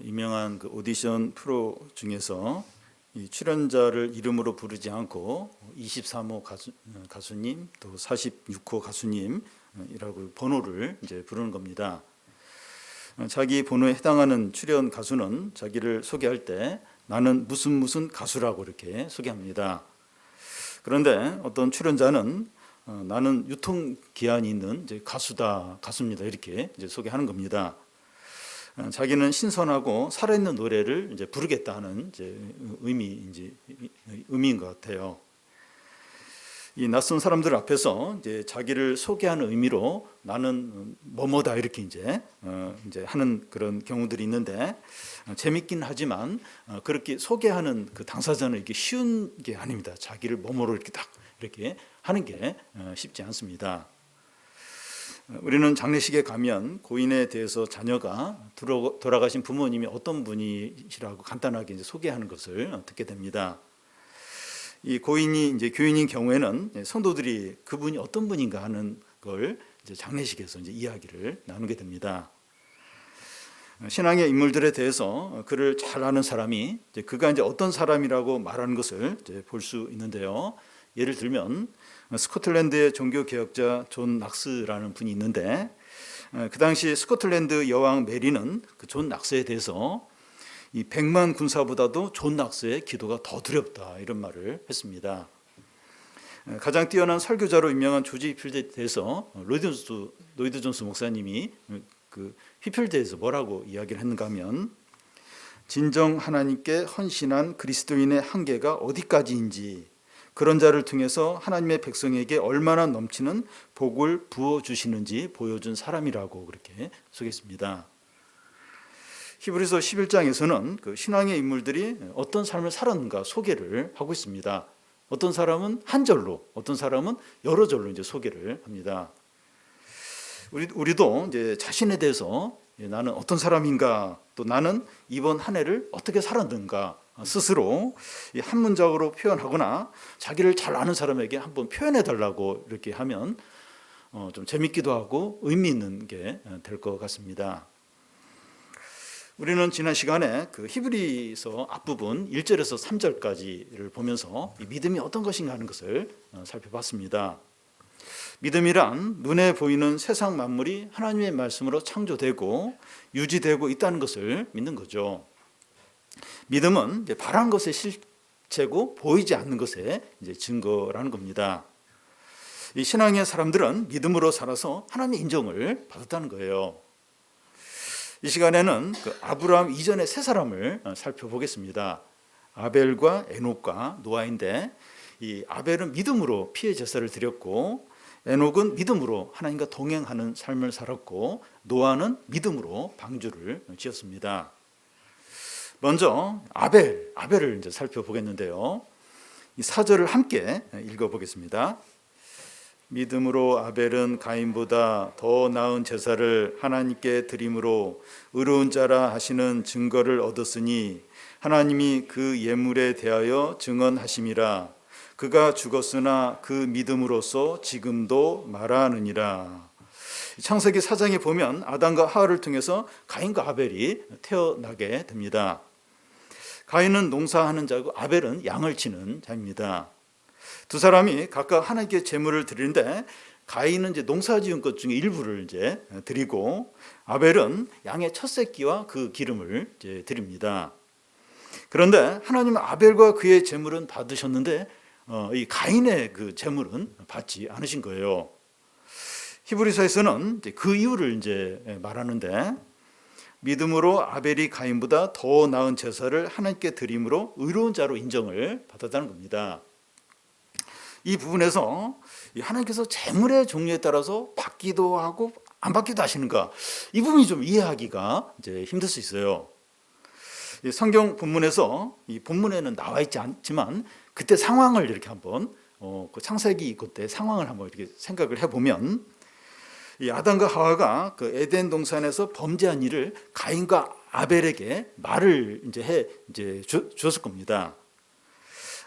유명한 그 오디션 프로 중에서 이 출연자를 이름으로 부르지 않고 23호 가수님 또 46호 가수님이라고 번호를 이제 부르는 겁니다. 자기 번호에 해당하는 출연 가수는 자기를 소개할 때 나는 무슨 가수라고 이렇게 소개합니다. 그런데 어떤 출연자는 나는 유통기한이 있는 이제 가수입니다. 이렇게 이제 소개하는 겁니다. 자기는 신선하고 살아있는 노래를 이제 부르겠다 하는 이제 의미인 것 같아요. 이 낯선 사람들 앞에서 이제 자기를 소개하는 의미로 나는 뭐뭐다 이렇게 이제 하는 그런 경우들이 있는데 재밌긴 하지만 그렇게 소개하는 그 당사자는 이게 쉬운 게 아닙니다. 자기를 뭐뭐로 이렇게 딱 이렇게 하는 게 쉽지 않습니다. 우리는 장례식에 가면 고인에 대해서 자녀가 돌아가신 부모님이 어떤 분이시라고 간단하게 이제 소개하는 것을 듣게 됩니다. 이 고인이 이제 교인인 경우에는 성도들이 그분이 어떤 분인가 하는 걸 이제 장례식에서 이제 이야기를 나누게 됩니다. 신앙의 인물들에 대해서 그를 잘 아는 사람이 그가 이제 어떤 사람이라고 말하는 것을 이제 볼 수 있는데요. 예를 들면 스코틀랜드의 종교 개혁자 존 낙스라는 분이 있는데 그 당시 스코틀랜드 여왕 메리는 그 존 낙스에 대해서 이 100만 군사보다도 존 낙스의 기도가 더 두렵다 이런 말을 했습니다. 가장 뛰어난 설교자로 유명한 조지 휘필드에 대해서 로이드 존스 목사님이 그 휘필드에서 뭐라고 이야기를 했는가 하면 진정 하나님께 헌신한 그리스도인의 한계가 어디까지인지 그런 자를 통해서 하나님의 백성에게 얼마나 넘치는 복을 부어주시는지 보여준 사람이라고 그렇게 소개했습니다. 히브리서 11장에서는 그 신앙의 인물들이 어떤 삶을 살았는가 소개를 하고 있습니다. 어떤 사람은 한 절로, 어떤 사람은 여러 절로 이제 소개를 합니다. 우리도 이제 자신에 대해서 나는 어떤 사람인가, 또 나는 이번 한 해를 어떻게 살았는가 스스로 한 문장으로 표현하거나 자기를 잘 아는 사람에게 한번 표현해 달라고 이렇게 하면 좀 재밌기도 하고 의미 있는 게 될 것 같습니다. 우리는 지난 시간에 그 히브리서 앞부분 1절에서 3절까지를 보면서 이 믿음이 어떤 것인가 하는 것을 살펴봤습니다. 믿음이란 눈에 보이는 세상 만물이 하나님의 말씀으로 창조되고 유지되고 있다는 것을 믿는 거죠. 믿음은 이제 바라는 것의 실체고 보이지 않는 것의 이제 증거라는 겁니다. 이 신앙의 사람들은 믿음으로 살아서 하나님의 인정을 받았다는 거예요. 이 시간에는 그 아브라함 이전의 세 사람을 살펴보겠습니다. 아벨과 에녹과 노아인데 이 아벨은 믿음으로 피의 제사를 드렸고 에녹은 믿음으로 하나님과 동행하는 삶을 살았고 노아는 믿음으로 방주를 지었습니다. 먼저 아벨을 이제 살펴보겠는데요. 이 4절을 함께 읽어보겠습니다. 믿음으로 아벨은 가인보다 더 나은 제사를 하나님께 드림으로 의로운 자라 하시는 증거를 얻었으니 하나님이 그 예물에 대하여 증언하심이라. 그가 죽었으나 그 믿음으로써 지금도 말하느니라. 창세기 4장에 보면 아담과 하와를 통해서 가인과 아벨이 태어나게 됩니다. 가인은 농사하는 자고 아벨은 양을 치는 자입니다. 두 사람이 각각 하나님께 제물을 드리는데 가인은 이제 농사지은 것 중에 일부를 이제 드리고 아벨은 양의 첫 새끼와 그 기름을 이제 드립니다. 그런데 하나님은 아벨과 그의 제물은 받으셨는데 이 가인의 그 제물은 받지 않으신 거예요. 히브리서에서는 그 이유를 이제 말하는데 믿음으로 아벨이 가인보다 더 나은 제사를 하나님께 드림으로 의로운 자로 인정을 받았다는 겁니다. 이 부분에서 하나님께서 제물의 종류에 따라서 받기도 하고 안 받기도 하시는가, 이 부분이 좀 이해하기가 이제 힘들 수 있어요. 성경 본문에서 이 본문에는 나와 있지 않지만 그때 상황을 이렇게 한번 그 창세기 그때 상황을 한번 이렇게 생각을 해보면 이 아담과 하와가 그 에덴 동산에서 범죄한 일을 가인과 아벨에게 말을 이제 주었을 겁니다.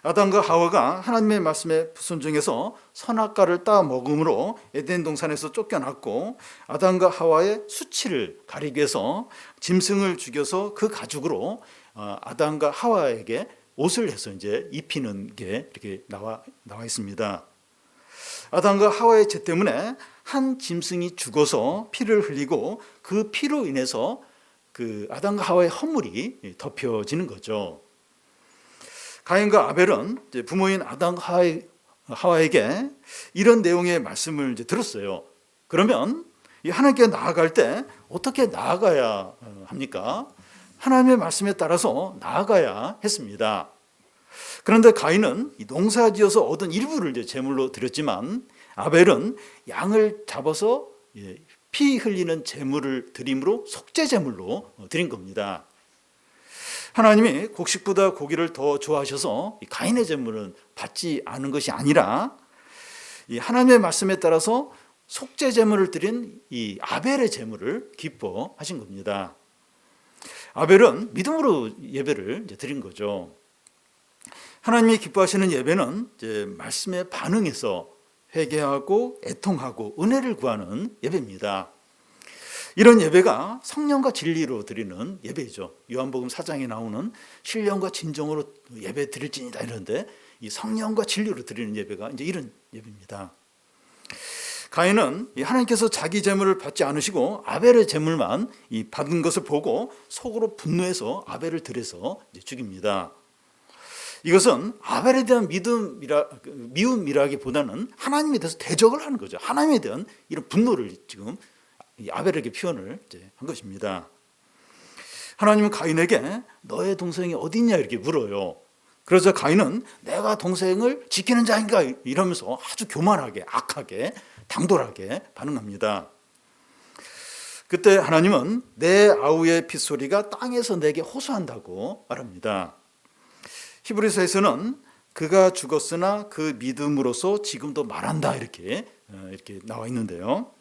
아담과 하와가 하나님의 말씀에 불순종해서 선악과를 따 먹음으로 에덴 동산에서 쫓겨났고, 아담과 하와의 수치를 가리기 위해서 짐승을 죽여서 그 가죽으로 아담과 하와에게 옷을 해서 이제 입히는 게 이렇게 나와 있습니다. 아담과 하와의 죄 때문에 한 짐승이 죽어서 피를 흘리고 그 피로 인해서 그 아담과 하와의 허물이 덮여지는 거죠. 가인과 아벨은 부모인 아담과 하와에게 이런 내용의 말씀을 이제 들었어요. 그러면 하나님께 나아갈 때 어떻게 나아가야 합니까? 하나님의 말씀에 따라서 나아가야 했습니다. 그런데 가인은 농사지어서 얻은 일부를 이제 제물로 드렸지만, 아벨은 양을 잡아서 피 흘리는 제물을 드림으로 속죄 제물로 드린 겁니다. 하나님이 곡식보다 고기를 더 좋아하셔서 가인의 제물은 받지 않은 것이 아니라 하나님의 말씀에 따라서 속죄 제물을 드린 이 아벨의 제물을 기뻐하신 겁니다. 아벨은 믿음으로 예배를 드린 거죠. 하나님이 기뻐하시는 예배는 이제 말씀에 반응해서 회개하고 애통하고 은혜를 구하는 예배입니다. 이런 예배가 성령과 진리로 드리는 예배이죠. 요한복음 4장에 나오는 신령과 진정으로 예배 드릴지니라 이런데, 이 성령과 진리로 드리는 예배가 이제 이런 예배입니다. 가인은 하나님께서 자기 제물을 받지 않으시고 아벨의 제물만 받은 것을 보고 속으로 분노해서 아벨을 들여서 죽입니다. 이것은 아벨에 대한 미움이라기보다는 하나님에 대해서 대적을 하는 거죠. 하나님에 대한 이런 분노를 지금 아벨에게 표현을 한 것입니다. 하나님은 가인에게 너의 동생이 어디 있냐 이렇게 물어요. 그래서 가인은 내가 동생을 지키는 자인가 이러면서 아주 교만하게, 악하게, 당돌하게 반응합니다. 그때 하나님은 내 아우의 핏소리가 땅에서 내게 호소한다고 말합니다. 히브리서에서는 그가 죽었으나 그 믿음으로써 지금도 말한다 이렇게 나와 있는데요.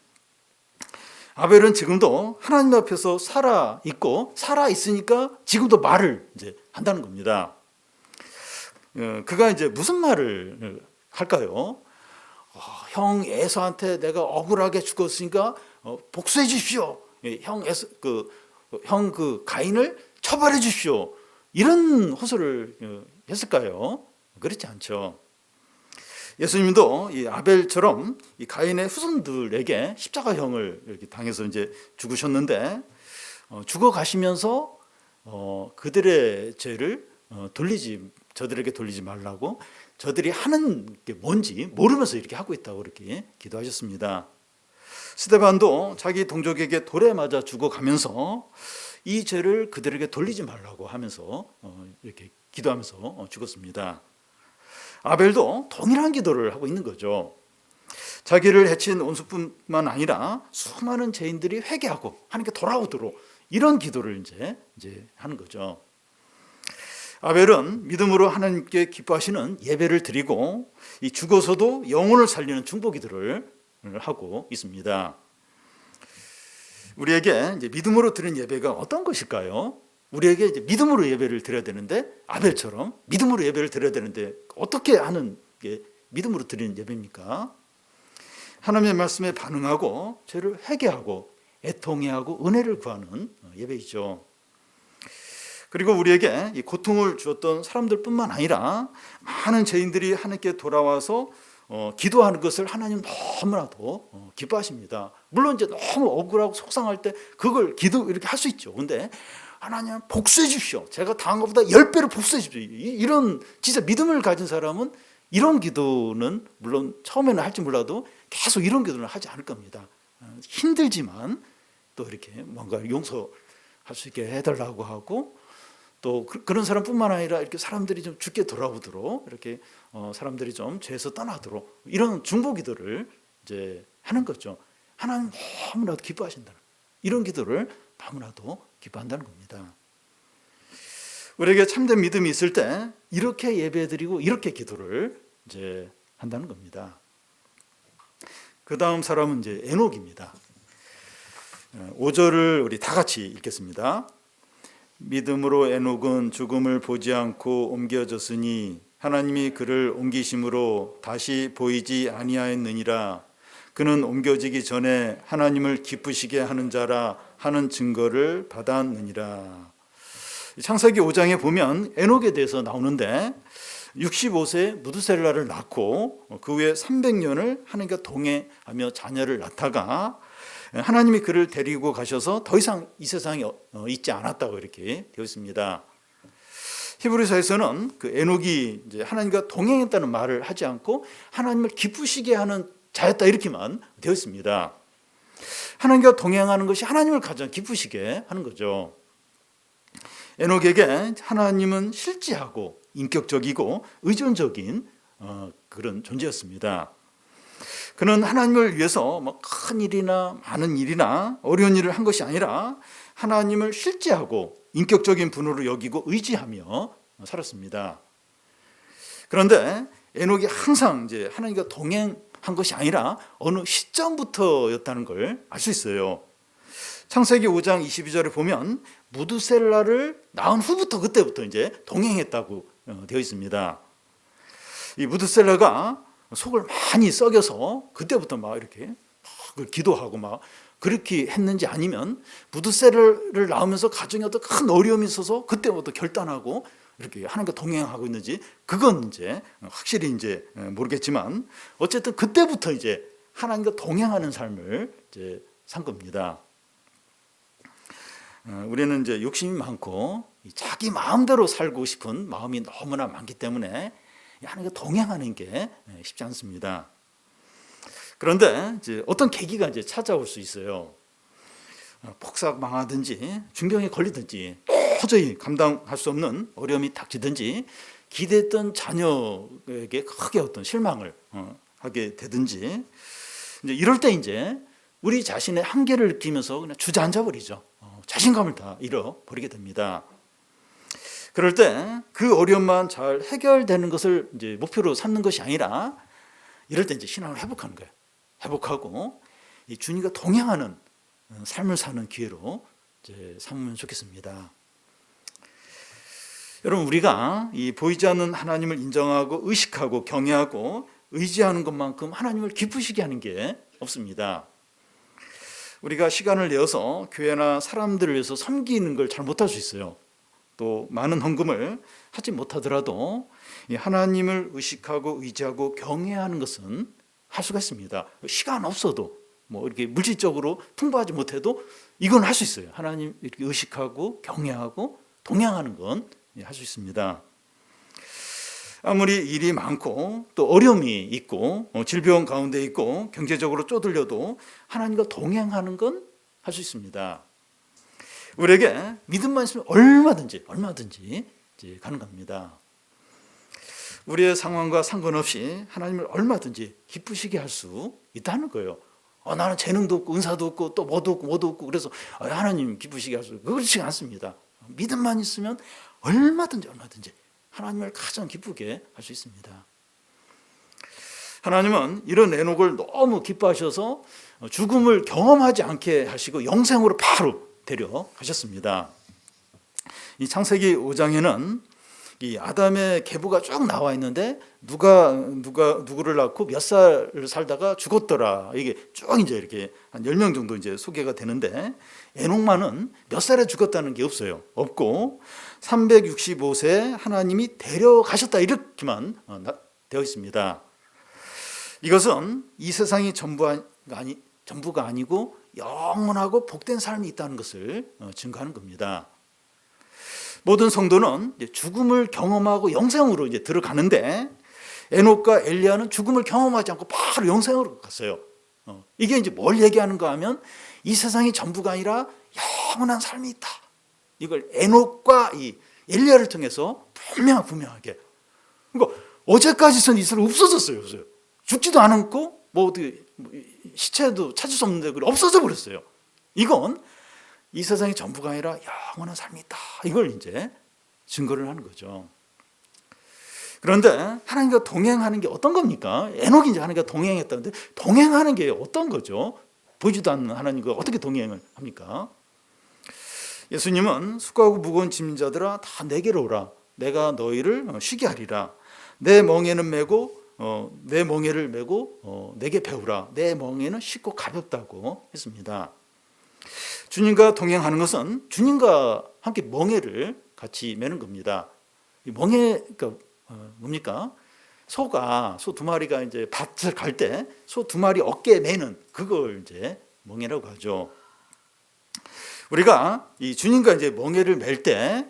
아벨은 지금도 하나님 앞에서 살아 있고 살아 있으니까 지금도 말을 이제 한다는 겁니다. 그가 이제 무슨 말을 할까요? 형 에서한테 내가 억울하게 죽었으니까 복수해 주십시오. 형 가인을 처벌해 주십시오. 이런 호소를 했을까요? 그렇지 않죠. 예수님도 이 아벨처럼 이 가인의 후손들에게 십자가형을 이렇게 당해서 이제 죽으셨는데, 죽어 가시면서 그들의 죄를 저들에게 돌리지 말라고, 저들이 하는 게 뭔지 모르면서 이렇게 하고 있다고 이렇게 기도하셨습니다. 스데반도 자기 동족에게 돌에 맞아 죽어가면서 이 죄를 그들에게 돌리지 말라고 하면서 이렇게 기도하면서 죽었습니다. 아벨도 동일한 기도를 하고 있는 거죠. 자기를 해친 원수뿐만 아니라 수많은 죄인들이 회개하고 하나님께 돌아오도록 이런 기도를 이제 하는 거죠. 아벨은 믿음으로 하나님께 기뻐하시는 예배를 드리고 이 죽어서도 영혼을 살리는 중보기도를 하고 있습니다. 우리에게 이제 믿음으로 드리는 예배가 어떤 것일까요? 우리에게 이제 믿음으로 예배를 드려야 되는데, 아벨처럼 믿음으로 예배를 드려야 되는데 어떻게 하는 게 믿음으로 드리는 예배입니까? 하나님의 말씀에 반응하고 죄를 회개하고 애통해하고 은혜를 구하는 예배이죠. 그리고 우리에게 이 고통을 주었던 사람들뿐만 아니라 많은 죄인들이 하나님께 돌아와서 기도하는 것을 하나님 너무나도 기뻐하십니다. 물론 이제 너무 억울하고 속상할 때 그걸 기도 이렇게 할 수 있죠. 근데 하나님 복수해 주십시오. 제가 당한 것보다 10배로 복수해 주십시오. 이런 진짜 믿음을 가진 사람은 이런 기도는 물론 처음에는 할지 몰라도 계속 이런 기도는 하지 않을 겁니다. 힘들지만 또 이렇게 뭔가 용서할 수 있게 해달라고 하고, 또 그런 사람뿐만 아니라 이렇게 사람들이 좀 죽게 돌아오도록, 이렇게 사람들이 좀 죄에서 떠나도록 이런 중보기도를 이제 하는 거죠. 하나님 너무나도 기뻐하신다는, 이런 기도를 너무나도 기뻐한다는 겁니다. 우리에게 참된 믿음이 있을 때 이렇게 예배드리고 이렇게 기도를 이제 한다는 겁니다. 그 다음 사람은 이제 에녹입니다. 5절을 우리 다 같이 읽겠습니다. 믿음으로 에녹은 죽음을 보지 않고 옮겨졌으니 하나님이 그를 옮기심으로 다시 보이지 아니하였느니라. 그는 옮겨지기 전에 하나님을 기쁘시게 하는 자라 하는 증거를 받았느니라. 창세기 5장에 보면 에녹에 대해서 나오는데 65세에 무드셀라를 낳고 그 후에 300년을 하나님과 동행하며 자녀를 낳다가 하나님이 그를 데리고 가셔서 더 이상 이 세상에 있지 않았다고 이렇게 되어 있습니다. 히브리서에서는 그 에녹이 이제 하나님과 동행했다는 말을 하지 않고 하나님을 기쁘시게 하는 자였다 이렇게만 되어 있습니다. 하나님과 동행하는 것이 하나님을 가장 기쁘시게 하는 거죠. 에녹에게 하나님은 실제하고 인격적이고 의존적인 그런 존재였습니다. 그는 하나님을 위해서 큰 일이나 많은 일이나 어려운 일을 한 것이 아니라 하나님을 실제하고 인격적인 분으로 여기고 의지하며 살았습니다. 그런데 에녹이 항상 이제 하나님과 동행한 것이 아니라 어느 시점부터였다는 걸 알 수 있어요. 창세기 5장 22절에 보면 무드셀라를 낳은 후부터 그때부터 이제 동행했다고 되어 있습니다. 이 무드셀라가 속을 많이 썩여서 그때부터 막 이렇게 막 기도하고 막 그렇게 했는지 아니면 무드셀라를 낳으면서 가정에 어떤 큰 어려움이 있어서 그때부터 결단하고 이렇게 하나님과 동행하고 있는지 그건 이제 확실히 이제 모르겠지만 어쨌든 그때부터 이제 하나님과 동행하는 삶을 이제 산 겁니다. 우리는 이제 욕심이 많고 자기 마음대로 살고 싶은 마음이 너무나 많기 때문에 하나님과 동행하는 게 쉽지 않습니다. 그런데 이제 어떤 계기가 이제 찾아올 수 있어요. 폭삭 망하든지 중병에 걸리든지 도저히 감당할 수 없는 어려움이 닥치든지 기대했던 자녀에게 크게 어떤 실망을 하게 되든지 이제 이럴 때 이제 우리 자신의 한계를 느끼면서 그냥 주저앉아 버리죠. 자신감을 다 잃어버리게 됩니다. 그럴 때 그 어려움만 잘 해결되는 것을 이제 목표로 삼는 것이 아니라 이럴 때 이제 신앙을 회복하는 거예요. 회복하고 이 주님과 동행하는 삶을 사는 기회로 이제 삼으면 좋겠습니다. 여러분 우리가 이 보이지 않는 하나님을 인정하고 의식하고 경외하고 의지하는 것만큼 하나님을 기쁘시게 하는 게 없습니다. 우리가 시간을 내어서 교회나 사람들을 위해서 섬기는 걸 잘 못할 수 있어요. 또 많은 헌금을 하지 못하더라도 하나님을 의식하고 의지하고 경외하는 것은 할 수가 있습니다. 시간 없어도 뭐 이렇게 물질적으로 풍부하지 못해도 이건 할 수 있어요. 하나님 이렇게 의식하고 경외하고 동행하는 건 할 수 있습니다. 아무리 일이 많고 또 어려움이 있고 질병 가운데 있고 경제적으로 쪼들려도 하나님과 동행하는 건 할 수 있습니다. 우리에게 믿음만 있으면 얼마든지 이제 가능합니다. 우리의 상황과 상관없이 하나님을 얼마든지 기쁘시게 할 수 있다는 거예요. 나는 재능도 없고 은사도 없고 또 뭐도 없고 그래서 하나님 기쁘시게 할 수 그렇지 않습니다. 믿음만 있으면 얼마든지 하나님을 가장 기쁘게 할 수 있습니다. 하나님은 이런 에녹을 너무 기뻐하셔서 죽음을 경험하지 않게 하시고 영생으로 바로 데려가셨습니다. 이 창세기 5장에는 이 아담의 계보가 쭉 나와 있는데 누구를 낳고 몇 살을 살다가 죽었더라. 이게 쭉 이제 이렇게 한 10명 정도 이제 소개가 되는데 에녹만은 몇 살에 죽었다는 게 없어요. 없고 365세에 하나님이 데려가셨다 이렇게만 되어 있습니다. 이것은 이 세상이 전부가 아니고 영원하고 복된 삶이 있다는 것을 증거하는 겁니다. 모든 성도는 죽음을 경험하고 영생으로 이제 들어가는데 에녹과 엘리야는 죽음을 경험하지 않고 바로 영생으로 갔어요. 이게 이제 뭘 얘기하는가 하면 이 세상이 전부가 아니라 영원한 삶이 있다. 이걸 에녹과 이 엘리야를 통해서 분명하게. 그러니까 어제까지 있었던 이스라엘 없어졌어요. 죽지도 않았고 시체도 찾을 수 없는데 없어져 버렸어요. 이건 이 세상이 전부가 아니라 영원한 삶이 있다. 이걸 이제 증거를 하는 거죠. 그런데 하나님과 동행하는 게 어떤 겁니까? 에녹이 이제 하나님과 동행했다는데 동행하는 게 어떤 거죠? 보이지도 않는 하나님과 어떻게 동행을 합니까? 예수님은 수고하고 무거운 짐진 자들아 다 내게로 오라. 내가 너희를 쉬게 하리라. 내 멍에는 메고 내 멍에를 메고 내게 배우라. 내 멍에는 쉽고 가볍다고 했습니다. 주님과 동행하는 것은 주님과 함께 멍에를 같이 메는 겁니다. 이 멍에가 뭡니까? 소 두 마리가 이제 밭을 갈 때 소 두 마리 어깨에 매는 그걸 이제 멍에라고 하죠. 우리가 이 주님과 이제 멍에를 맬 때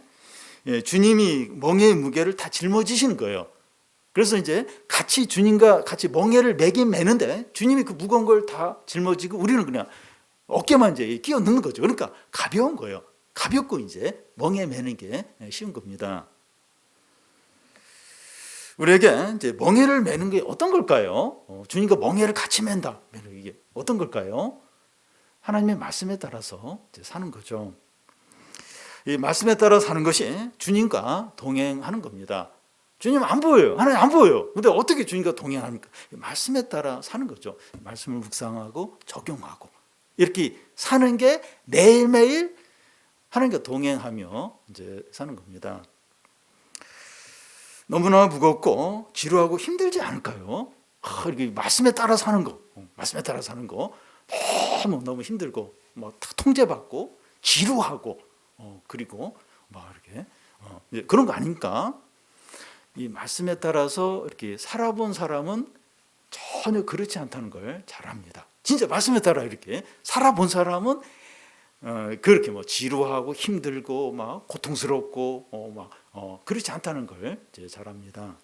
주님이 멍에의 무게를 다 짊어지시는 거예요. 그래서 이제 같이 주님과 같이 멍에를 매긴 매는데 주님이 그 무거운 걸 다 짊어지고 우리는 그냥 어깨만 이제 끼워 넣는 거죠. 그러니까 가벼운 거예요. 가볍고 이제 멍에 매는 게 쉬운 겁니다. 우리에게 이제 멍에를 매는 게 어떤 걸까요? 주님과 멍에를 같이 맨다. 이게 어떤 걸까요? 하나님의 말씀에 따라서 이제 사는 거죠. 이 말씀에 따라 사는 것이 주님과 동행하는 겁니다. 주님 안 보여요. 하나님 안 보여요. 근데 어떻게 주님과 동행합니까? 말씀에 따라 사는 거죠. 말씀을 묵상하고 적용하고 이렇게 사는 게 매일매일 하나님과 동행하며 이제 사는 겁니다. 너무나 무겁고 지루하고 힘들지 않을까요? 이렇게 말씀에 따라 사는 거, 말씀에 따라 사는 거 너무 힘들고 막 통제받고 지루하고 그리고 막 이렇게 이제 그런 거 아닙니까? 이 말씀에 따라서 이렇게 살아본 사람은 전혀 그렇지 않다는 걸 잘 압니다. 진짜 말씀에 따라 이렇게 살아본 사람은 그렇게 뭐 지루하고 힘들고 막 고통스럽고 그렇지 않다는 걸 이제 잘 압니다.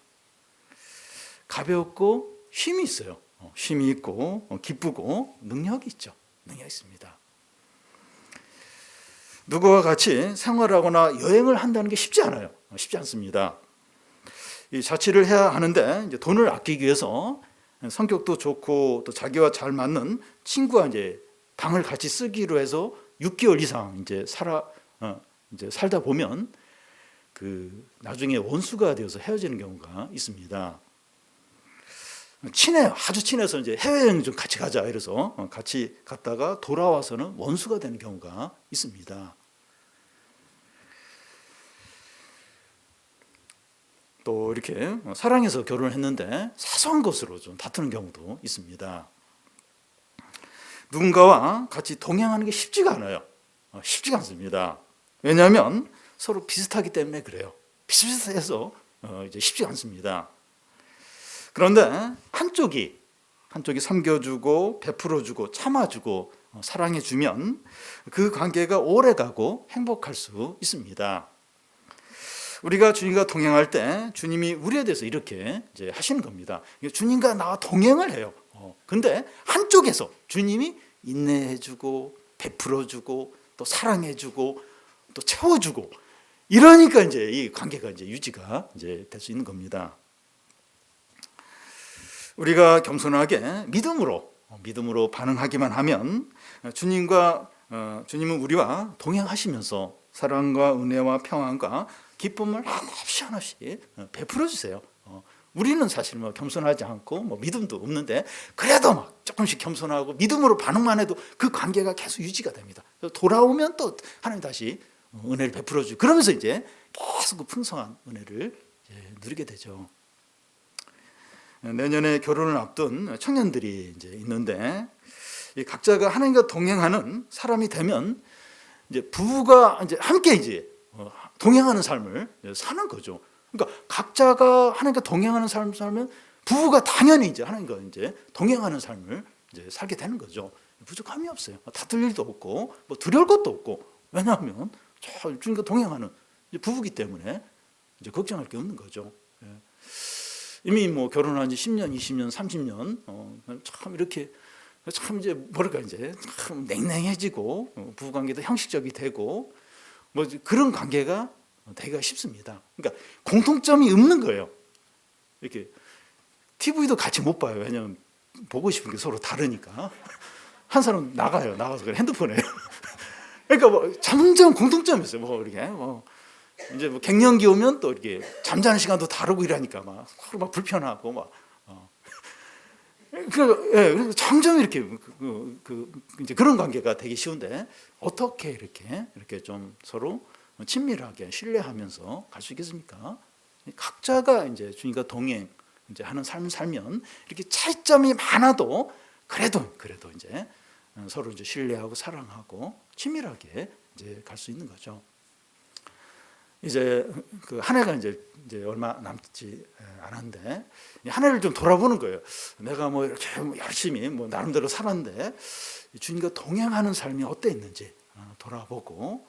가볍고 힘이 있어요. 힘이 있고 기쁘고 능력이 있죠. 능력이 있습니다. 누구와 같이 생활하거나 여행을 한다는 게 쉽지 않아요. 쉽지 않습니다. 이 자취를 해야 하는데 이제 돈을 아끼기 위해서 성격도 좋고 또 자기와 잘 맞는 친구와 이제 방을 같이 쓰기로 해서 6개월 이상 이제 살다 보면 나중에 원수가 되어서 헤어지는 경우가 있습니다. 친해요. 아주 친해서 이제 해외여행 좀 같이 가자 이래서 같이 갔다가 돌아와서는 원수가 되는 경우가 있습니다. 또 이렇게 사랑해서 결혼을 했는데 사소한 것으로 좀 다투는 경우도 있습니다. 누군가와 같이 동행하는 게 쉽지가 않아요. 쉽지가 않습니다. 왜냐하면 서로 비슷하기 때문에 그래요. 비슷비슷해서 이제 쉽지가 않습니다. 그런데 한쪽이 섬겨주고 베풀어주고 참아주고 사랑해주면 그 관계가 오래가고 행복할 수 있습니다. 우리가 주님과 동행할 때 주님이 우리에 대해서 이렇게 이제 하시는 겁니다. 주님과 나와 동행을 해요. 근데 한쪽에서 주님이 인내해주고 베풀어주고 또 사랑해주고 또 채워주고 이러니까 이제 이 관계가 이제 유지가 이제 될 수 있는 겁니다. 우리가 겸손하게 믿음으로 반응하기만 하면 주님은 우리와 동행하시면서 사랑과 은혜와 평안과 기쁨을 하나씩 베풀어 주세요. 우리는 사실 겸손하지 않고 믿음도 없는데 그래도 막 조금씩 겸손하고 믿음으로 반응만 해도 그 관계가 계속 유지가 됩니다. 돌아오면 또 하나님 다시 은혜를 베풀어 주고 그러면서 이제 계속 그 풍성한 은혜를 누리게 되죠. 내년에 결혼을 앞둔 청년들이 이제 있는데 각자가 하나님과 동행하는 사람이 되면 이제 부부가 이제 함께 이제 동행하는 삶을 사는 거죠. 그러니까 각자가 하나님과 동행하는 삶을 살면 부부가 당연히 이제 하나님과 이제 동행하는 삶을 이제 살게 되는 거죠. 부족함이 없어요. 다툴 일도 없고 두려울 것도 없고 왜냐하면 주님과 동행하는 부부기 때문에 이제 걱정할 게 없는 거죠. 이미 결혼한 지 10년, 20년, 30년 참 이렇게 참 이제 뭐랄까 이제 참 냉랭해지고 부부 관계도 형식적이 되고 그런 관계가 되기가 쉽습니다. 그러니까 공통점이 없는 거예요. 이렇게 TV도 같이 못 봐요. 왜냐하면 보고 싶은 게 서로 다르니까. 한 사람 나가서 그냥 핸드폰에. 그러니까 점점 공통점이 있어요. 이렇게 이제 갱년기 오면 또 이렇게 잠자는 시간도 다르고 이러니까 서로 불편하고 그래서 점점 이렇게 이제 그런 관계가 되기 쉬운데 어떻게 이렇게 좀 서로 친밀하게 신뢰하면서 갈 수 있겠습니까? 각자가 이제 주님과 동행 이제 하는 삶을 살면 이렇게 차이점이 많아도 그래도 이제 서로 이제 신뢰하고 사랑하고 친밀하게 이제 갈 수 있는 거죠. 이제 그 한 해가 이제 얼마 남지 않았는데 한 해를 좀 돌아보는 거예요. 내가 뭐 이렇게 열심히 뭐 나름대로 살았는데 주님과 동행하는 삶이 어땠는지 돌아보고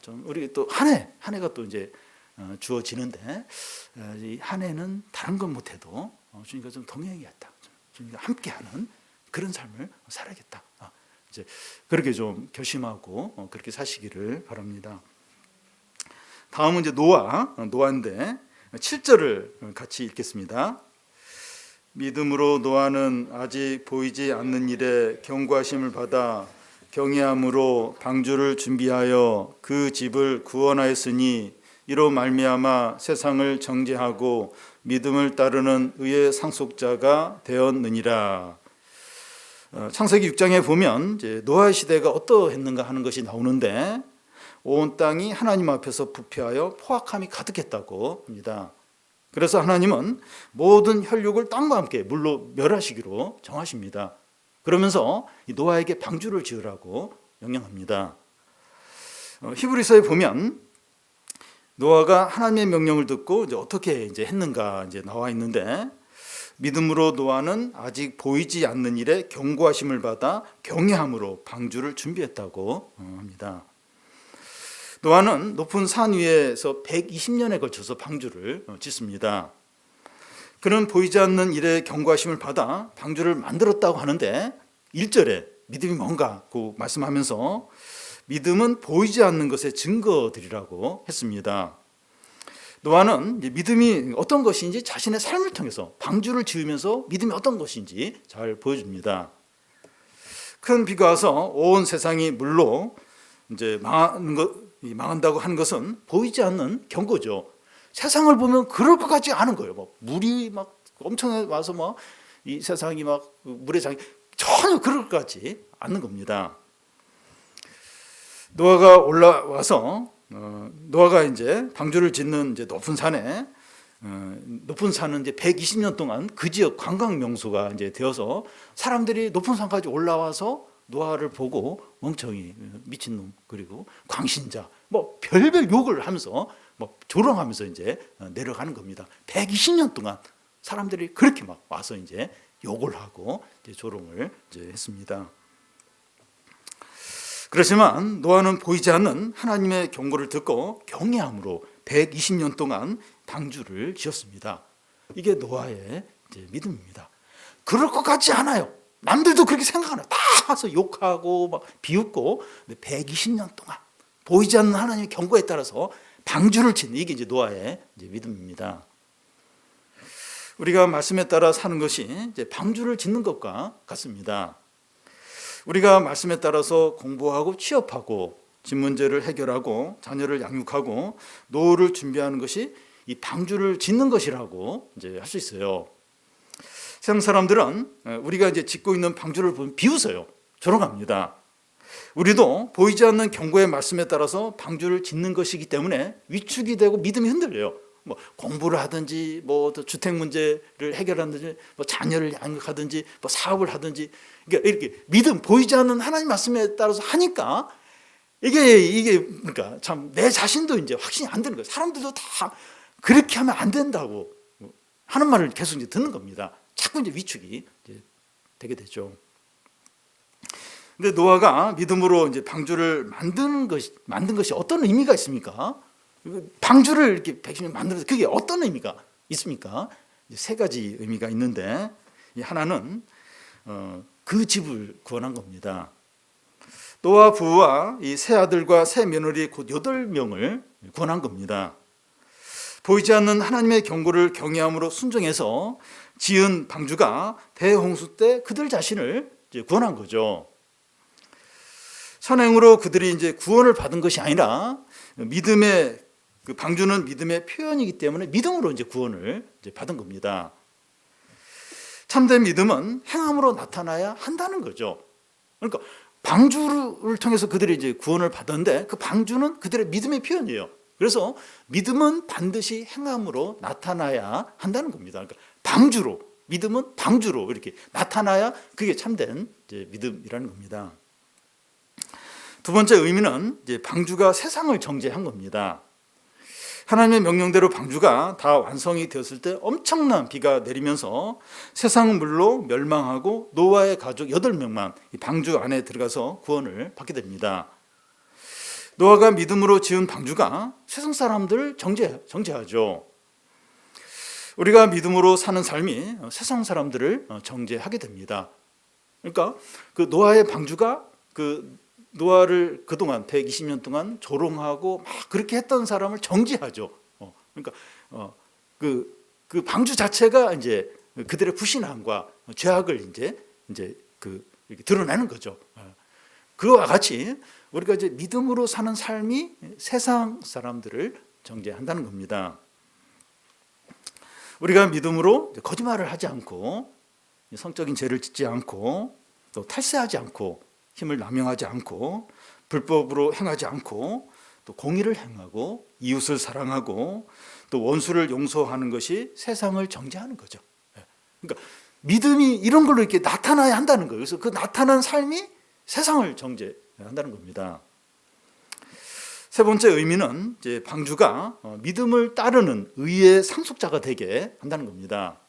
좀 우리 또 한 해가 또 이제 주어지는데 이 한 해는 다른 건 못해도 주님과 좀 동행해야겠다. 주님과 함께하는 그런 삶을 살아야겠다. 이제 그렇게 좀 결심하고 그렇게 사시기를 바랍니다. 다음은 이제 노아인데 7절을 같이 읽겠습니다. 믿음으로 노아는 아직 보이지 않는 일에 경고하심을 받아 경외함으로 방주를 준비하여 그 집을 구원하였으니 이로 말미암아 세상을 정죄하고 믿음을 따르는 의의 상속자가 되었느니라. 창세기 6장에 보면 이제 노아 시대가 어떠했는가 하는 것이 나오는데 온 땅이 하나님 앞에서 부패하여 포악함이 가득했다고 합니다. 그래서 하나님은 모든 혈육을 땅과 함께 물로 멸하시기로 정하십니다. 그러면서 노아에게 방주를 지으라고 명령합니다. 히브리서에 보면 노아가 하나님의 명령을 듣고 이제 어떻게 이제 했는가 이제 나와 있는데 믿음으로 노아는 아직 보이지 않는 일에 경고하심을 받아 경외함으로 방주를 준비했다고 합니다. 노아는 높은 산 위에서 120년에 걸쳐서 방주를 짓습니다. 그는 보이지 않는 일에 경고하심을 받아 방주를 만들었다고 하는데 1절에 믿음이 뭔가고 말씀하면서 믿음은 보이지 않는 것의 증거들이라고 했습니다. 노아는 믿음이 어떤 것인지 자신의 삶을 통해서 방주를 지으면서 믿음이 어떤 것인지 잘 보여줍니다. 큰 비가 와서 온 세상이 물로 이제 망한다고 하는 것은 보이지 않는 경고죠. 세상을 보면 그럴 것 같지 않은 거예요. 막 물이 막 엄청 와서 막 이 세상이 막 물에 잠기 전혀 그럴 것 같지 않는 겁니다. 노아가 올라와서 노아가 이제 방주를 짓는 이제 높은 산에 높은 산은 이제 120년 동안 그 지역 관광 명소가 이제 되어서 사람들이 높은 산까지 올라와서 노아를 보고 멍청이 미친놈 그리고 광신자 뭐 별별 욕을 하면서 뭐 조롱하면서 이제 내려가는 겁니다. 120년 동안 사람들이 그렇게 막 와서 이제 욕을 하고 이제 조롱을 이제 했습니다. 그렇지만 노아는 보이지 않는 하나님의 경고를 듣고 경외함으로 120년 동안 방주를 지었습니다. 이게 노아의 이제 믿음입니다. 그럴 것 같지 않아요. 남들도 그렇게 생각하나요? 다 와서 욕하고 막 비웃고 120년 동안 보이지 않는 하나님의 경고에 따라서 방주를 짓는 이게 이제 노아의 이제 믿음입니다. 우리가 말씀에 따라 사는 것이 이제 방주를 짓는 것과 같습니다. 우리가 말씀에 따라서 공부하고 취업하고 집 문제를 해결하고 자녀를 양육하고 노후를 준비하는 것이 이 방주를 짓는 것이라고 이제 할 수 있어요. 세상 사람들은 우리가 이제 짓고 있는 방주를 보면 비웃어요. 조롱합니다. 우리도 보이지 않는 경고의 말씀에 따라서 방주를 짓는 것이기 때문에 위축이 되고 믿음이 흔들려요. 뭐 공부를 하든지 뭐 주택 문제를 해결하든지 뭐 자녀를 양육하든지 뭐 사업을 하든지 그러니까 이렇게 믿음 보이지 않는 하나님 말씀에 따라서 하니까 이게 그러니까 참 내 자신도 이제 확신이 안 되는 거예요. 사람들도 다 그렇게 하면 안 된다고 하는 말을 계속 이제 듣는 겁니다. 자꾸 이제 위축이 이제 되게 되죠. 근데 노아가 믿음으로 이제 방주를 만든 것이 어떤 의미가 있습니까? 방주를 이렇게 110년 만들어서 그게 어떤 의미가 있습니까? 세 가지 의미가 있는데 하나는 그 집을 구원한 겁니다. 노아 부부와 이 세 아들과 세 며느리 곧 8명을 구원한 겁니다. 보이지 않는 하나님의 경고를 경외함으로 순종해서 지은 방주가 대홍수 때 그들 자신을 이제 구원한 거죠. 선행으로 그들이 이제 구원을 받은 것이 아니라 믿음의 그 방주는 믿음의 표현이기 때문에 믿음으로 이제 구원을 이제 받은 겁니다. 참된 믿음은 행함으로 나타나야 한다는 거죠. 그러니까 방주를 통해서 그들이 이제 구원을 받았는데 그 방주는 그들의 믿음의 표현이에요. 그래서 믿음은 반드시 행함으로 나타나야 한다는 겁니다. 그러니까 방주로, 믿음은 방주로 이렇게 나타나야 그게 참된 이제 믿음이라는 겁니다. 두 번째 의미는 이제 방주가 세상을 정죄한 겁니다. 하나님의 명령대로 방주가 다 완성이 되었을 때 엄청난 비가 내리면서 세상은 물로 멸망하고 노아의 가족 8명만 이 방주 안에 들어가서 구원을 받게 됩니다. 노아가 믿음으로 지은 방주가 세상 사람들을 정죄하죠. 우리가 믿음으로 사는 삶이 세상 사람들을 정죄하게 됩니다. 그러니까 그 노아의 방주가 그 노아를 그동안 120년 동안 조롱하고 막 그렇게 했던 사람을 정죄하죠. 그러니까 그 방주 자체가 이제 그들의 불신함과 죄악을 이제 이렇게 드러내는 거죠. 그와 같이 우리가 이제 믿음으로 사는 삶이 세상 사람들을 정죄한다는 겁니다. 우리가 믿음으로 거짓말을 하지 않고 성적인 죄를 짓지 않고 또 탈세하지 않고 힘을 남용하지 않고 불법으로 행하지 않고 또 공의를 행하고 이웃을 사랑하고 또 원수를 용서하는 것이 세상을 정죄하는 거죠. 그러니까 믿음이 이런 걸로 이렇게 나타나야 한다는 거예요. 그래서 그 나타난 삶이 세상을 정죄한다는 겁니다. 세 번째 의미는 이제 방주가 믿음을 따르는 의의 상속자가 되게 한다는 겁니다.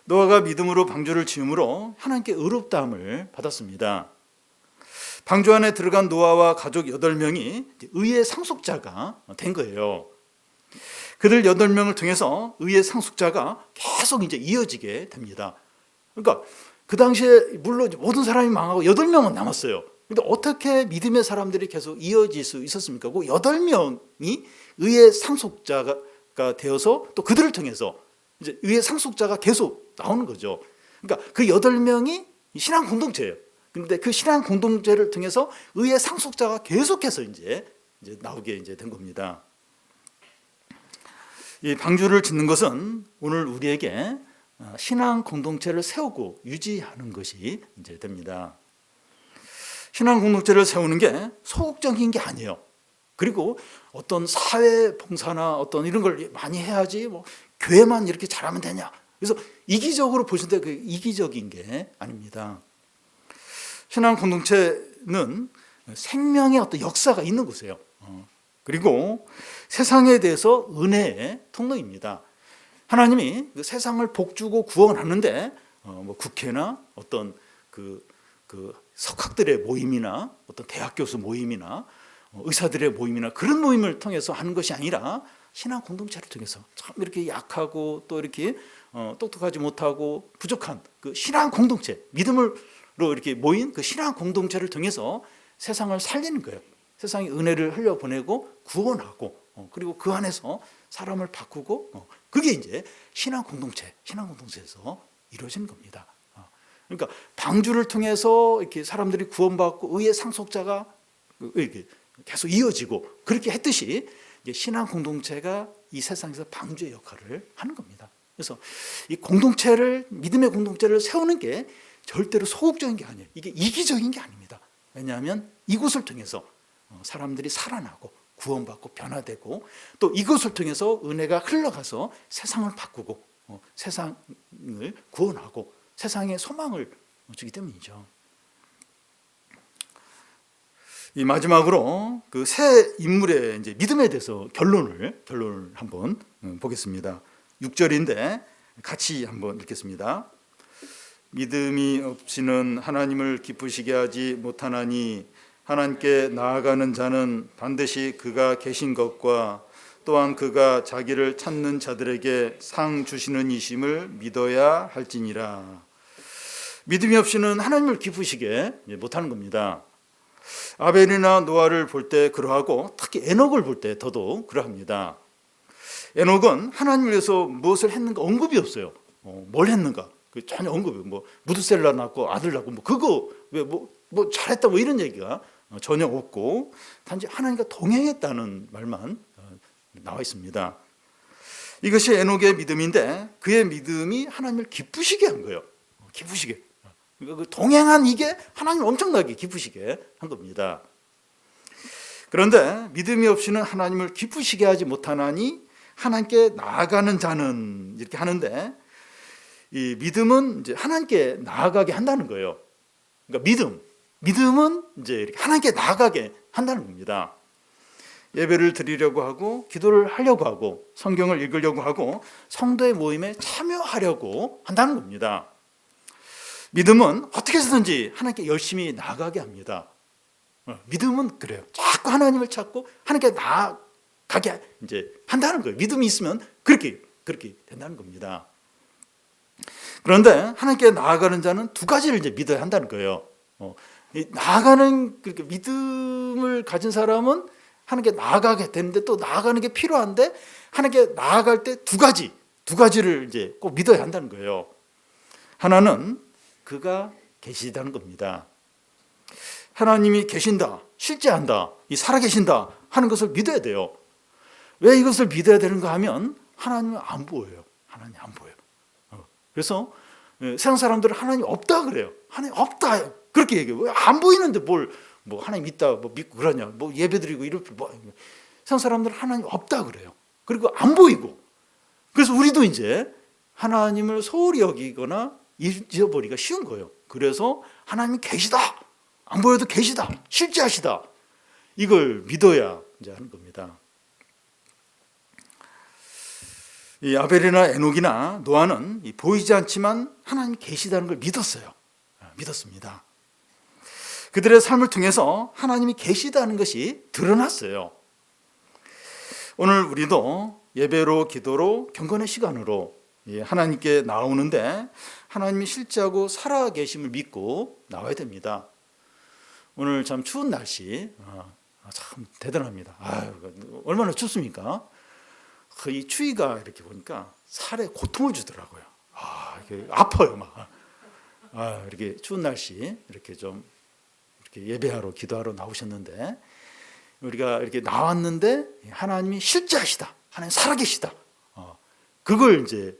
노아가 믿음으로 방주를 지음으로 하나님께 의롭다함을 받았습니다. 방주 안에 들어간 노아와 가족 8명이 의의 상속자가 된 거예요. 그들 8명을 통해서 의의 상속자가 계속 이제 이어지게 됩니다. 그러니까 그 당시에 물론 모든 사람이 망하고 8명은 남았어요. 근데 어떻게 믿음의 사람들이 계속 이어질 수 있었습니까? 그 8명이 의의 상속자가 되어서 또 그들을 통해서 이제 의의 상속자가 계속 나오는 거죠. 그러니까 그 8명이 신앙 공동체예요. 그런데 그 신앙 공동체를 통해서 의의 상속자가 계속해서 이제 나오게 이제 된 겁니다. 이 방주를 짓는 것은 오늘 우리에게 신앙 공동체를 세우고 유지하는 것이 이제 됩니다. 신앙 공동체를 세우는 게 소극적인 게 아니에요. 그리고 어떤 사회 봉사나 어떤 이런 걸 많이 해야지 뭐 교회만 이렇게 잘하면 되냐. 그래서 이기적으로 보실 때 그 이기적인 게 아닙니다. 신앙 공동체는 생명의 어떤 역사가 있는 곳이에요. 그리고 세상에 대해서 은혜의 통로입니다. 하나님이 그 세상을 복주고 구원하는데 뭐 국회나 어떤 그 석학들의 모임이나 어떤 대학 교수 모임이나 의사들의 모임이나 그런 모임을 통해서 하는 것이 아니라 신앙 공동체를 통해서 참 이렇게 약하고 또 이렇게 똑똑하지 못하고 부족한 그 신앙 공동체, 믿음으로 이렇게 모인 그 신앙 공동체를 통해서 세상을 살리는 거예요. 세상에 은혜를 흘려보내고 구원하고 그리고 그 안에서 사람을 바꾸고 그게 이제 신앙 공동체에서 이루어지는 겁니다. 그러니까 방주를 통해서 이렇게 사람들이 구원받고 의의 상속자가 이렇게 계속 이어지고 그렇게 했듯이 이제 신앙 공동체가 이 세상에서 방주의 역할을 하는 겁니다. 그래서 이 공동체를 믿음의 공동체를 세우는 게 절대로 소극적인 게 아니에요. 이게 이기적인 게 아닙니다. 왜냐하면 이곳을 통해서 사람들이 살아나고 구원받고 변화되고 또 이것을 통해서 은혜가 흘러가서 세상을 바꾸고 세상을 구원하고 세상에 소망을 주기 때문이죠. 이 마지막으로 그 세 인물의 이제 믿음에 대해서 결론을 한번 보겠습니다. 6절인데 같이 한번 읽겠습니다. 믿음이 없이는 하나님을 기쁘시게 하지 못하나니 하나님께 나아가는 자는 반드시 그가 계신 것과 또한 그가 자기를 찾는 자들에게 상 주시는 이심을 믿어야 할지니라. 믿음이 없이는 하나님을 기쁘시게 못하는 겁니다. 아벨이나 노아를 볼 때 그러하고 특히 에녹을 볼 때 더더욱 그러합니다. 에녹은 하나님을 위해서 무엇을 했는가 언급이 없어요. 뭘 했는가 전혀 언급이 뭐 무드셀라 낳고 아들 낳고 뭐 그거 왜 뭐 잘했다 뭐 이런 얘기가 전혀 없고 단지 하나님과 동행했다는 말만 나와 있습니다. 이것이 에녹의 믿음인데 그의 믿음이 하나님을 기쁘시게 한 거예요. 기쁘시게. 동행한 이게 하나님을 엄청나게 기쁘시게 한 겁니다. 그런데 믿음이 없이는 하나님을 기쁘시게 하지 못하나니 하나님께 나아가는 자는 이렇게 하는데, 이 믿음은 이제 하나님께 나아가게 한다는 거예요. 그러니까 믿음은 이제 이렇게 하나님께 나아가게 한다는 겁니다. 예배를 드리려고 하고 기도를 하려고 하고 성경을 읽으려고 하고 성도의 모임에 참여하려고 한다는 겁니다. 믿음은 어떻게 해서든지 하나님께 열심히 나아가게 합니다. 믿음은 그래요. 자꾸 하나님을 찾고 하나님께 나아가게 이제 한다는 거예요. 믿음이 있으면 그렇게 된다는 겁니다. 그런데 하나님께 나아가는 자는 두 가지를 이제 믿어야 한다는 거예요. 나아가는 그렇게 믿음을 가진 사람은 하나님께 나아가게 되는데 또 나아가는 게 필요한데 하나님께 나아갈 때 두 가지를 이제 꼭 믿어야 한다는 거예요. 하나는 그가 계시다는 겁니다. 하나님이 계신다, 실제한다, 살아계신다 하는 것을 믿어야 돼요. 왜 이것을 믿어야 되는가 하면 하나님은 안 보여요. 하나님 안 보여요. 그래서 세상 사람들은 하나님 없다 그래요. 하나님 없다 그렇게 얘기해요. 왜 안 보이는데 뭘 뭐 하나님 있다 뭐 믿고 그러냐, 뭐 예배드리고 이렇게 뭐 세상 사람들은 하나님 없다 그래요. 그리고 안 보이고, 그래서 우리도 이제 하나님을 소홀히 여기거나 잊어버리기가 쉬운 거예요. 그래서 하나님이 계시다, 안 보여도 계시다, 실제하시다, 이걸 믿어야 이제 하는 겁니다. 이 아벨이나 에녹이나 노아는 보이지 않지만 하나님이 계시다는 걸 믿었습니다. 그들의 삶을 통해서 하나님이 계시다는 것이 드러났어요. 오늘 우리도 예배로, 기도로, 경건의 시간으로 하나님께 나오는데 하나님이 실제하고 살아계심을 믿고 나와야 됩니다. 오늘 참 추운 날씨, 참 대단합니다. 얼마나 춥습니까? 이 추위가 이렇게 보니까 살에 고통을 주더라고요. 이렇게 아파요, 막. 이렇게 추운 날씨 이렇게 좀 이렇게 예배하러, 기도하러 나오셨는데, 우리가 이렇게 나왔는데 하나님이 실제하시다, 하나님 살아계시다, 그걸 이제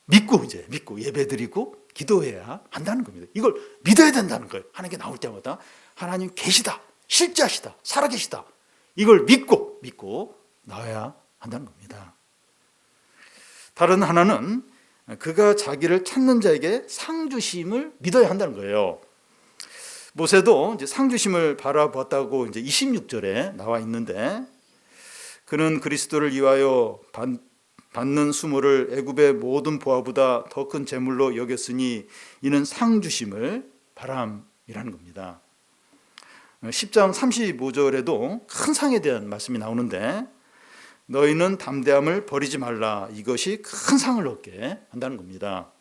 믿고 예배드리고 기도해야 한다는 겁니다. 이걸 믿어야 된다는 거예요. 하나님께 나올 때마다 하나님 계시다, 실제하시다, 살아계시다, 이걸 믿고 나와야 한다는 겁니다. 다른 하나는 그가 자기를 찾는 자에게 상 주심을 믿어야 한다는 거예요. 모세도 이제 상 주심을 바라보았다고 이제 26절에 나와 있는데, 그는 그리스도를 위하여 받는 수모를 애굽의 모든 보화보다 더 큰 재물로 여겼으니 이는 상 주심을 바람이라는 겁니다. 10장 35절에도 큰 상에 대한 말씀이 나오는데, 너희는 담대함을 버리지 말라, 이것이 큰 상을 얻게 한다는 겁니다.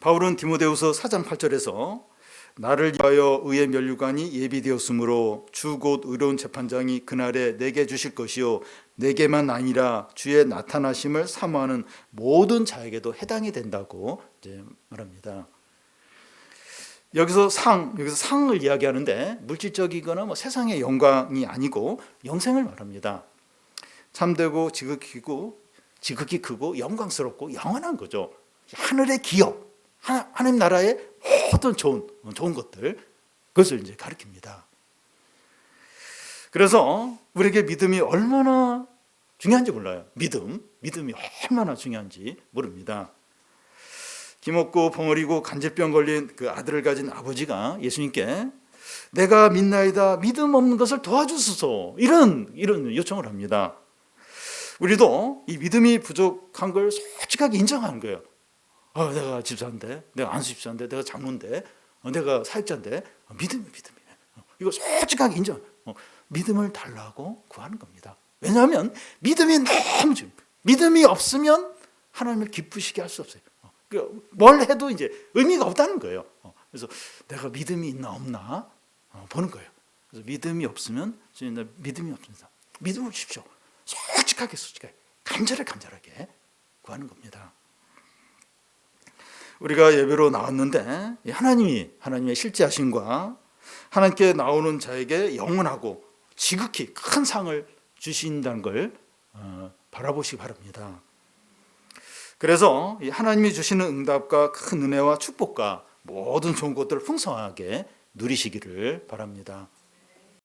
바울은 디모데후서 4장 8절에서 나를 위하여 의의 면류관이 예비되었으므로 주 곧 의로운 재판장이 그날에 내게 주실 것이요 내게만 아니라 주의 나타나심을 사모하는 모든 자에게도 해당이 된다고 이제 말합니다. 여기서 상을 이야기하는데 물질적이거나 뭐 세상의 영광이 아니고 영생을 말합니다. 참되고 지극히 크고 영광스럽고 영원한 거죠. 하늘의 기업, 하나님 나라의 모든 좋은 것들, 그것을 이제 가리킵니다. 그래서 우리에게 믿음이 얼마나 중요한지 몰라요. 믿음이 얼마나 중요한지 모릅니다. 기먹고 벙어리고 간질병 걸린 그 아들을 가진 아버지가 예수님께 내가 믿나이다, 믿음 없는 것을 도와주소서, 이런 요청을 합니다. 우리도 이 믿음이 부족한 걸 솔직하게 인정하는 거예요. 내가 집사인데, 내가 안수 집사인데, 내가 장로인데, 내가 사역자인데, 믿음이네. 이거 솔직하게 인정. 믿음을 달라고 구하는 겁니다. 왜냐하면 믿음이 너무 중요해요. 믿음이 없으면 하나님을 기쁘시게 할 수 없어요. 뭘 해도 이제 의미가 없다는 거예요. 그래서 내가 믿음이 있나 없나 보는 거예요. 그래서 믿음이 없으면 주님, 나 믿음이 없습니다. 믿음을 주십시오. 솔직하게 간절하게 구하는 겁니다. 우리가 예배로 나왔는데 하나님의 실제하심과 하나님께 나오는 자에게 영원하고 지극히 큰 상을 주신다는 걸 바라보시기 바랍니다. 그래서 하나님이 주시는 응답과 큰 은혜와 축복과 모든 좋은 것들을 풍성하게 누리시기를 바랍니다.